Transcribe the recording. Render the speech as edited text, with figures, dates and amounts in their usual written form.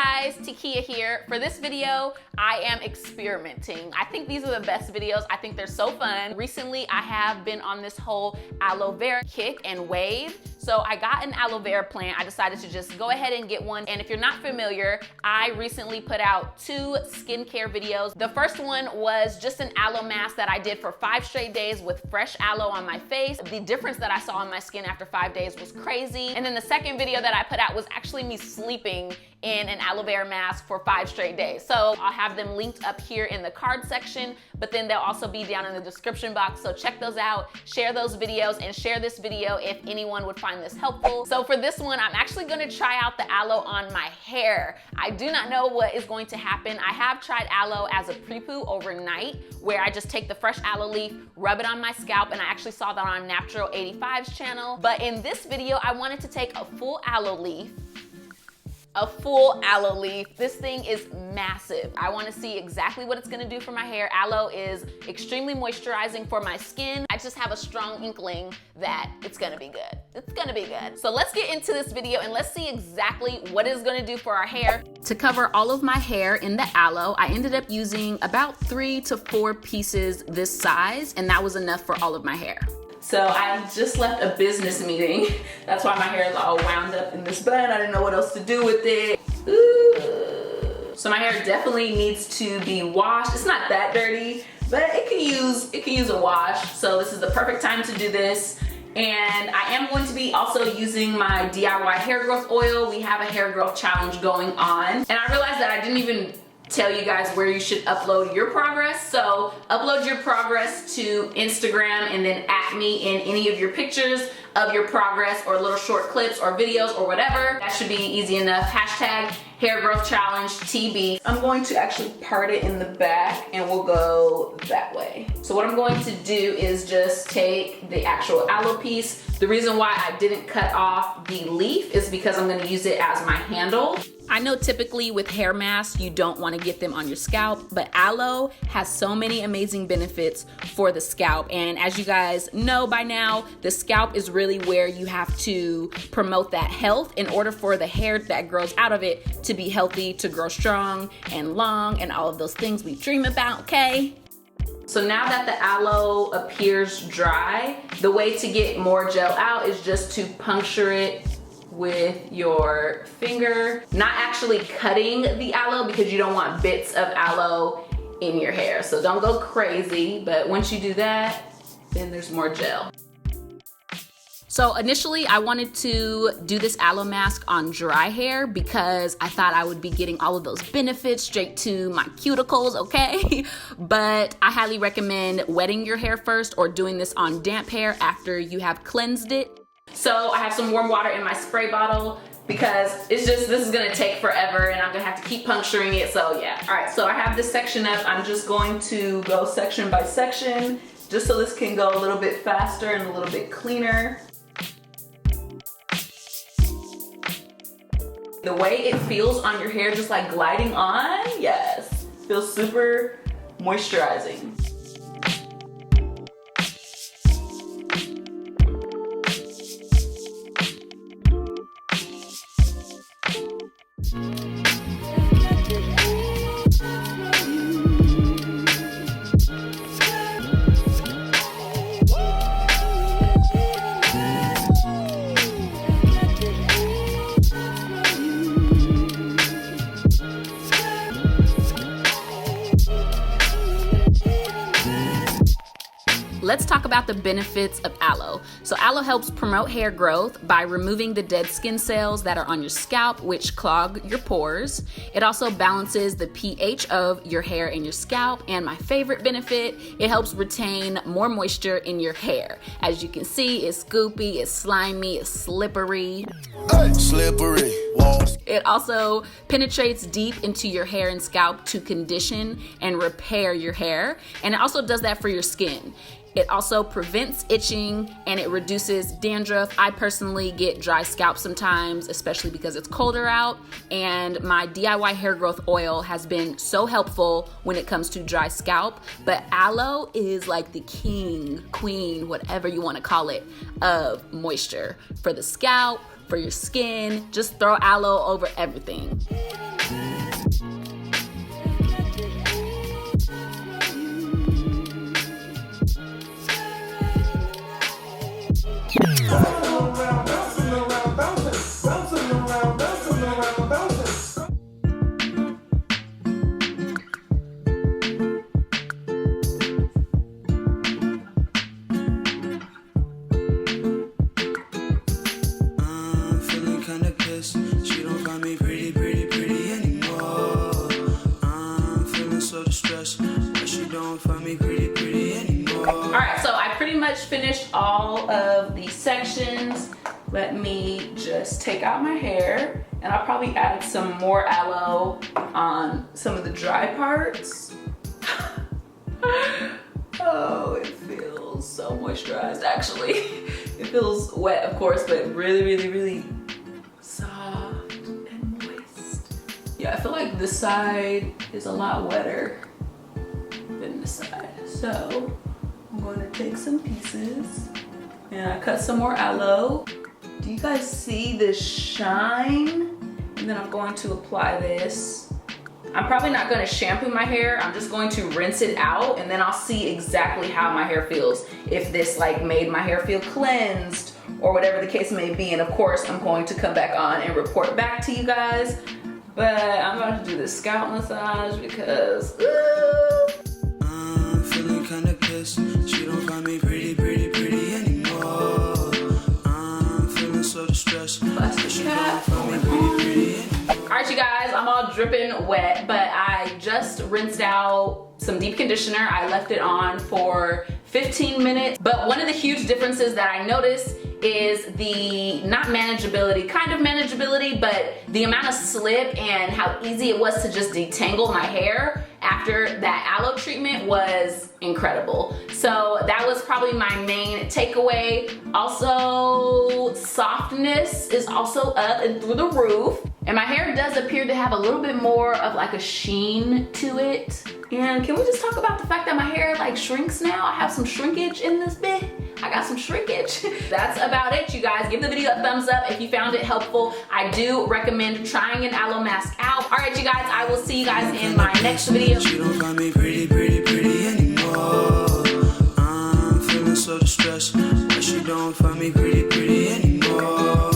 guys, Tkeyah here. For this video, I am experimenting. I think these are the best videos. I think they're so fun. Recently, I have been on this whole aloe vera kick and wave. So I got an aloe vera plant. I decided to just go ahead and get one. And if you're not familiar, I recently put out 2 skincare videos. The first one was just an aloe mask that I did for 5 straight days with fresh aloe on my face. The difference that I saw on my skin after 5 days was crazy. And then the second video that I put out was actually me sleeping in an aloe vera mask for 5 straight days. So I'll have them linked up here in the card section, but then they'll also be down in the description box. So check those out, share those videos, and share this video if anyone would find this helpful. So for this one, I'm actually gonna try out the aloe on my hair. I do not know what is going to happen. I have tried aloe as a pre-poo overnight, where I just take the fresh aloe leaf, rub it on my scalp, and I actually saw that on Natural 85's channel. But in this video, I wanted to take a full aloe leaf. This thing is massive. I want to see exactly what it's going to do for my hair. Aloe is extremely moisturizing for my skin. I just have a strong inkling that it's going to be good. It's going to be good. So let's get into this video and let's see exactly what it's going to do for our hair. To cover all of my hair in the aloe, I ended up using about 3 to 4 pieces this size, and that was enough for all of my hair. So I just left a business meeting. That's why my hair is all wound up in this bun. I didn't know what else to do with it. Ooh. So my hair definitely needs to be washed. It's not that dirty, but it can use a wash. So this is the perfect time to do this. And I am going to be also using my DIY hair growth oil. We have a hair growth challenge going on. And I realized that I didn't even tell you guys where you should upload your progress. So upload your progress to Instagram and then at me in any of your pictures of your progress or little short clips or videos or whatever. That should be easy enough. Hashtag hair growth challenge TB. I'm going to actually part it in the back and we'll go that way. So what I'm going to do is just take the actual aloe piece. The reason why I didn't cut off the leaf is because I'm going to use it as my handle. I know typically with hair masks, you don't want to get them on your scalp, but aloe has so many amazing benefits for the scalp. And as you guys know by now, the scalp is really where you have to promote that health in order for the hair that grows out of it to be healthy, to grow strong and long, and all of those things we dream about, okay? So now that the aloe appears dry, the way to get more gel out is just to puncture it with your finger, not actually cutting the aloe because you don't want bits of aloe in your hair. So don't go crazy, but once you do that, then there's more gel. So initially I wanted to do this aloe mask on dry hair because I thought I would be getting all of those benefits straight to my cuticles, okay? But I highly recommend wetting your hair first or doing this on damp hair after you have cleansed it. So I have some warm water in my spray bottle because this is gonna take forever and I'm gonna have to keep puncturing it, so yeah. All right, so I have this section up. I'm just going to go section by section just so this can go a little bit faster and a little bit cleaner. The way it feels on your hair, just like gliding on, yes, feels super moisturizing. Let's talk about the benefits of aloe. So aloe helps promote hair growth by removing the dead skin cells that are on your scalp, which clog your pores. It also balances the pH of your hair and your scalp. And my favorite benefit, it helps retain more moisture in your hair. As you can see, it's goopy, it's slimy, it's slippery. Hey, slippery. It also penetrates deep into your hair and scalp to condition and repair your hair. And it also does that for your skin. It also prevents itching and it reduces dandruff. I personally get dry scalp sometimes, especially because it's colder out. And my DIY hair growth oil has been so helpful when it comes to dry scalp. But aloe is like the king, queen, whatever you want to call it, of moisture for the scalp, for your skin. Just throw aloe over everything. She don't find me pretty anymore. I'm feeling so distressed, but she don't find me pretty anymore. All right, so I pretty much finished all of the sections. Let me just take out my hair, and I'll probably add some more aloe on some of the dry parts. Oh, it feels so moisturized, actually. It feels wet, of course, but really soft and moist. Yeah, I feel like this side is a lot wetter than this side. So I'm going to take some pieces and I cut some more aloe. Do you guys see this shine? And then I'm going to apply this. I'm probably not going to shampoo my hair. I'm just going to rinse it out, and then I'll see exactly how my hair feels. If this like made my hair feel cleansed or whatever the case may be. And of course, I'm going to come back on and report back to you guys. But I'm about to do this scalp massage because I'm feeling kinda pissed. She don't find me pretty anymore. I'm feeling so distressed. Plastic cap. Alright, you guys, I'm all dripping wet, but I just rinsed out some deep conditioner. I left it on for 15 minutes. But one of the huge differences that I noticed is the not manageability, kind of manageability, but the amount of slip and how easy it was to just detangle my hair after that aloe treatment was incredible. So that was probably my main takeaway. Also, softness is also up and through the roof. And my hair does appear to have a little bit more of like a sheen to it. And can we just talk about the fact that my hair like shrinks now? I have some shrinkage in this bit. I got some shrinkage. That's about it, you guys. Give the video a thumbs up if you found it helpful. I do recommend trying an aloe mask out. All right, you guys, I will see you guys in my next video. She don't find me pretty anymore. I'm feeling so distressed, but she don't find me pretty anymore.